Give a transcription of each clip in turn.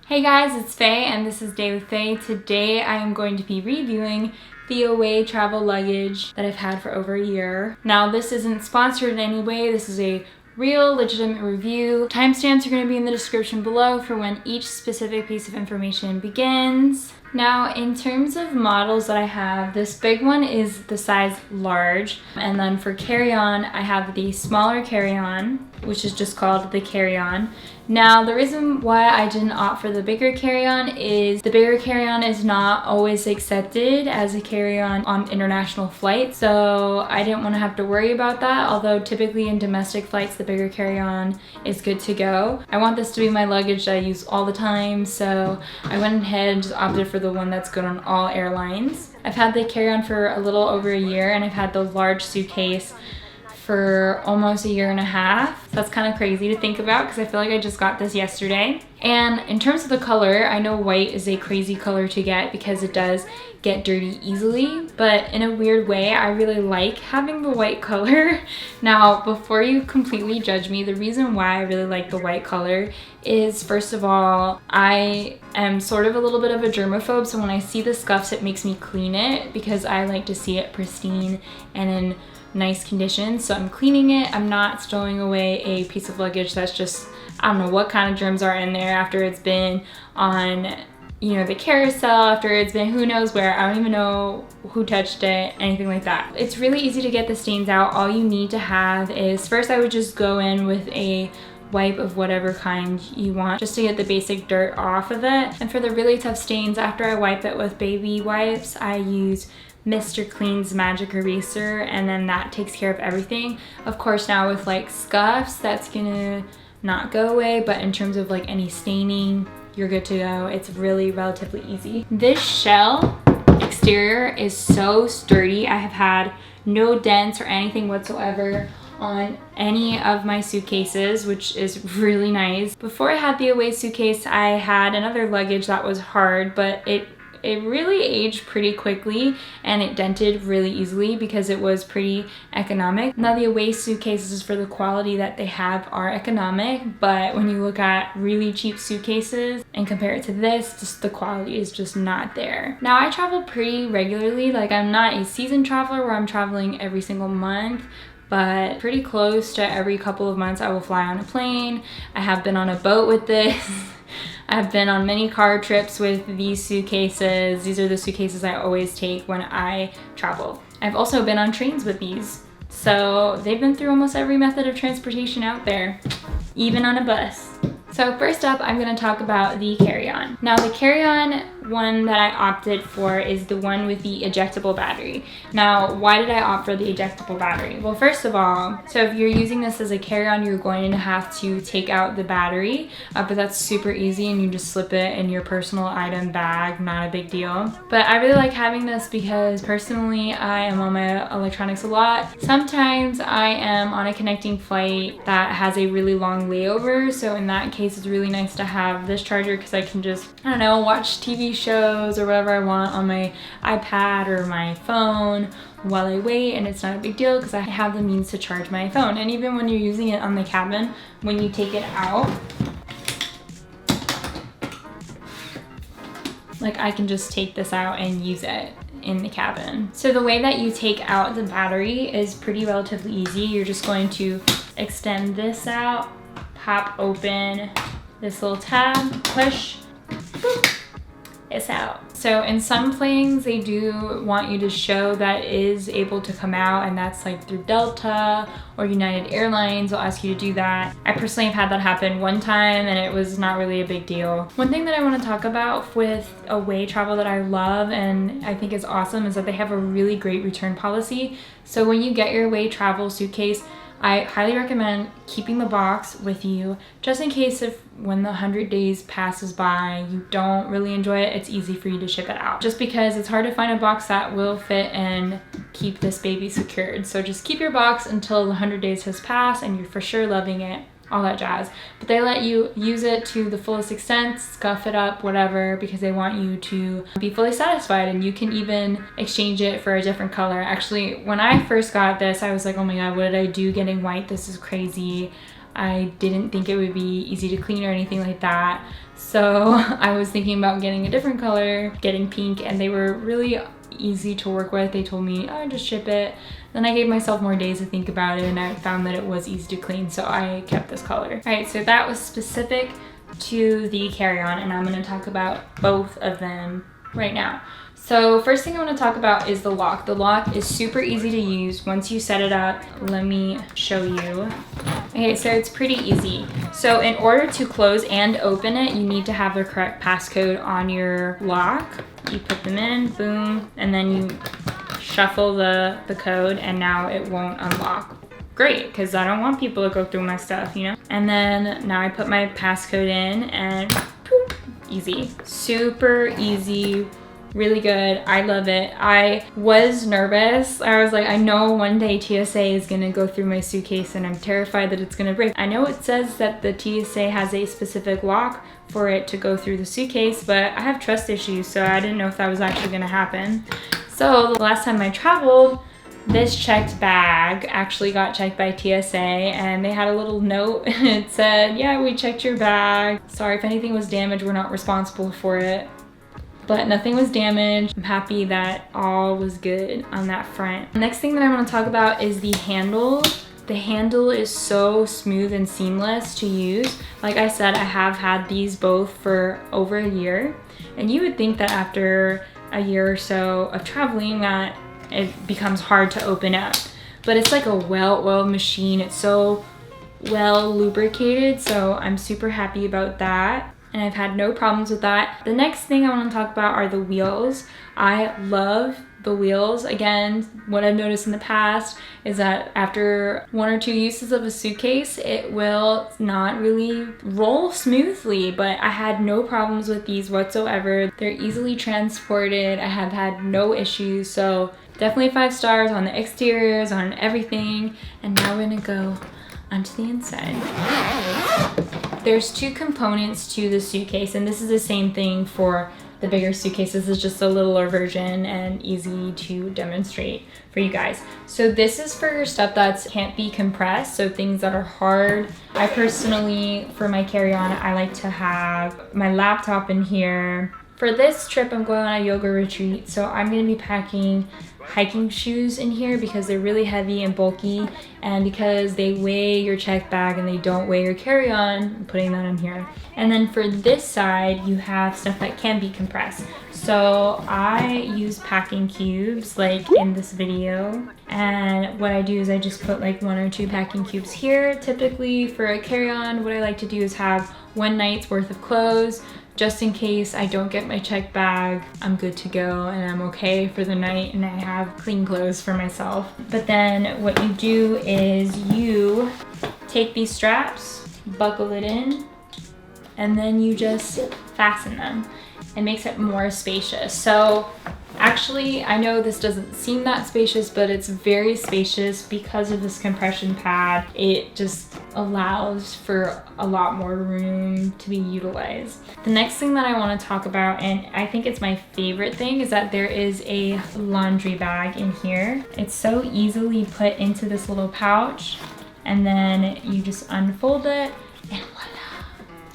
Hey guys, it's Faye and this is Day with Faye. Today I am going to be reviewing the away travel luggage that I've had for over a year. Now this isn't sponsored in any way, this is a real legitimate review. Timestamps are going to be in the description below for when each specific piece of information begins. Now in terms of models that I have, this big one is the size large, and then for carry-on I have the smaller carry-on, which is just called the carry-on. Now the reason why I didn't opt for the bigger carry-on is the bigger carry-on is not always accepted as a carry-on on international flights, so I didn't want to have to worry about that, although typically in domestic flights the bigger carry-on is good to go. I want this to be my luggage that I use all the time, so I went ahead and just opted for the one that's good on all airlines. I've had the carry-on for a little over a year, and I've had the large suitcase for almost a year and a half. So that's kind of crazy to think about because I feel like I just got this yesterday. And in terms of the color, I know white is a crazy color to get because it does get dirty easily, but in a weird way, I really like having the white color. Now, before you completely judge me, the reason why I really like the white color is, first of all, I am sort of a little bit of a germaphobe, so when I see the scuffs, it makes me clean it because I like to see it pristine and in nice condition. So I'm cleaning it. I'm not stowing away a piece of luggage that's just, I don't know what kind of germs are in there after it's been on, you know, the carousel, after it's been who knows where. I don't even know who touched it, anything like that. It's really easy to get the stains out. All you need to have is, first I would just go in with a wipe of whatever kind you want just to get the basic dirt off of it. And for the really tough stains, after I wipe it with baby wipes, I use Mr. Clean's Magic Eraser, and then that takes care of everything. Of course, now with like scuffs, that's gonna not go away, but in terms of like any staining, you're good to go. It's really relatively easy. This shell exterior is so sturdy. I have had no dents or anything whatsoever on any of my suitcases, which is really nice. Before I had the away suitcase, I had another luggage that was hard, but it really aged pretty quickly and it dented really easily because it was pretty economic. Now the away suitcases, for the quality that they have, are economic, but when you look at really cheap suitcases and compare it to this, just the quality is just not there. Now I travel pretty regularly. Like, I'm not a seasoned traveler where I'm traveling every single month, but pretty close to every couple of months I will fly on a plane. I have been on a boat with this. I've been on many car trips with these suitcases. These are the suitcases I always take when I travel. I've also been on trains with these. So they've been through almost every method of transportation out there, even on a bus. So first up, I'm gonna talk about the carry-on. Now the carry-on one that I opted for is the one with the ejectable battery. Now, why did I opt for the ejectable battery? Well, first of all, so if you're using this as a carry-on, you're going to have to take out the battery, but that's super easy and you just slip it in your personal item bag, not a big deal. But I really like having this because personally, I am on my electronics a lot. Sometimes I am on a connecting flight that has a really long layover, so in that case, it's really nice to have this charger because I can just, I don't know, watch TV shows or whatever I want on my iPad or my phone while I wait, and it's not a big deal because I have the means to charge my phone. And even when you're using it on the cabin, when you take it out, like, I can just take this out and use it in the cabin. So the way that you take out the battery is pretty relatively easy. You're just going to extend this out, pop open this little tab, push, boop, it's out. So in some planes, they do want you to show that it is able to come out, and that's like through Delta or United Airlines will ask you to do that. I personally have had that happen one time and it was not really a big deal. One thing that I want to talk about with away travel that I love and I think is awesome is that they have a really great return policy. So when you get your away travel suitcase, I highly recommend keeping the box with you just in case if when the 100 days passes by you don't really enjoy it, it's easy for you to ship it out. Just because it's hard to find a box that will fit and keep this baby secured. So just keep your box until the 100 days has passed and you're for sure loving it. all that jazz. But they let you use it to the fullest extent, scuff it up, whatever, because they want you to be fully satisfied, and you can even exchange it for a different color. Actually, when I first got this, I was like, oh my god, what did I do getting white? This is crazy. I didn't think it would be easy to clean or anything like that. So I was thinking about getting a different color, getting pink, and they were really easy to work with. They told me, oh, just ship it. Then I gave myself more days to think about it, and I found that it was easy to clean, so I kept this color. All right, so that was specific to the carry-on, and I'm gonna talk about both of them right now. So first thing I want to talk about is the lock. The lock is super easy to use. Once you set it up, let me show you. Okay, so it's pretty easy. So in order to close and open it, you need to have the correct passcode on your lock. You put them in, boom, and then you shuffle the code, and now it won't unlock. Great, because I don't want people to go through my stuff, you know? And then now I put my passcode in, and poof, easy. Super easy. Really good. I love it. I was nervous. I was like, I know one day TSA is gonna go through my suitcase and I'm terrified that it's gonna break. I know it says that the TSA has a specific lock for it to go through the suitcase, but I have trust issues, so I didn't know if that was actually gonna happen. So the last time I traveled, this checked bag actually got checked by TSA, and they had a little note and it said, yeah, we checked your bag. Sorry if anything was damaged, we're not responsible for it. But nothing was damaged. I'm happy that all was good on that front. The next thing that I want to talk about is the handle. The handle is so smooth and seamless to use. Like I said, I have had these both for over a year. And you would think that after a year or so of traveling that it becomes hard to open up. But it's like a well-oiled machine. It's so well lubricated, so I'm super happy about that. And I've had no problems with that. The next thing I want to talk about are the wheels. I love the wheels. Again, what I've noticed in the past is that after 1 or 2 uses of a suitcase, it will not really roll smoothly, but I had no problems with these whatsoever. They're easily transported. I have had no issues, so definitely 5 stars on the exteriors, on everything. And now we're gonna go onto the inside. There's 2 components to the suitcase, and this is the same thing for the bigger suitcases. It's just a littler version and easy to demonstrate for you guys. So this is for stuff that can't be compressed, so things that are hard. I personally, for my carry-on, I like to have my laptop in here. For this trip, I'm going on a yoga retreat, so I'm going to be packing hiking shoes in here because they're really heavy and bulky, and because they weigh your check bag and they don't weigh your carry-on, I'm putting that in here. And then for this side, you have stuff that can be compressed. So I use packing cubes like in this video, and what I do is I just put like 1 or 2 packing cubes here. Typically for a carry-on, what I like to do is have 1 night's worth of clothes, just in case I don't get my check bag. I'm good to go and I'm okay for the night, and I have clean clothes for myself. But then what you do is you take these straps, buckle it in, and then you just fasten them. It makes it more spacious. So actually, I know this doesn't seem that spacious, but it's very spacious because of this compression pad. It just allows for a lot more room to be utilized. The next thing that I want to talk about, and I think it's my favorite thing, is that there is a laundry bag in here. It's so easily put into this little pouch, and then you just unfold it, and voila.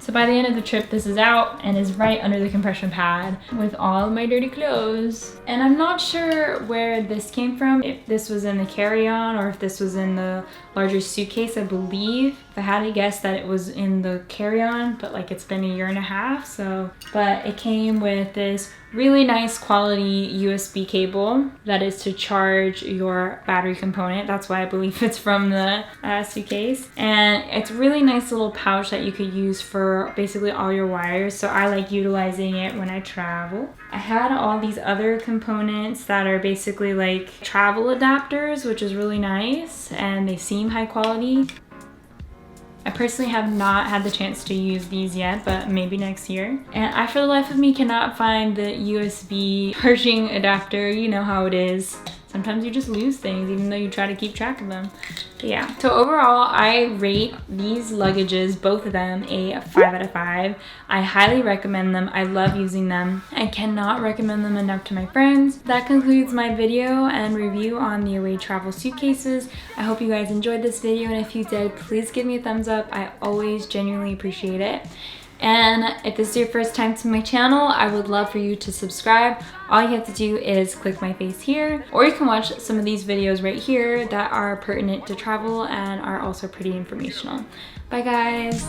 So by the end of the trip, this is out and is right under the compression pad with all of my dirty clothes. And I'm not sure where this came from, if this was in the carry-on or if this was in the larger suitcase. I believe, if I had to guess, that it was in the carry-on, but like it's been a year and a half, so. But it came with this really nice quality USB cable that is to charge your battery component. That's why I believe it's from the suitcase. And it's a really nice little pouch that you could use for basically all your wires. So I like utilizing it when I travel. I had all these other components that are basically like travel adapters, which is really nice, and they seem high quality. I personally have not had the chance to use these yet, but maybe next year. And I, for the life of me, cannot find the USB charging adapter. You know how it is. sometimes you just lose things even though you try to keep track of them. But yeah, so overall I rate these luggages, both of them, a 5 out of 5. I highly recommend them. I love using them. I cannot recommend them enough to my friends. That concludes my video and review on the Away travel suitcases. I hope you guys enjoyed this video, and if you did, please give me a thumbs up. I always genuinely appreciate it. And if this is your first time to my channel, I would love for you to subscribe. All you have to do is click my face here, or you can watch some of these videos right here that are pertinent to travel and are also pretty informational. Bye guys!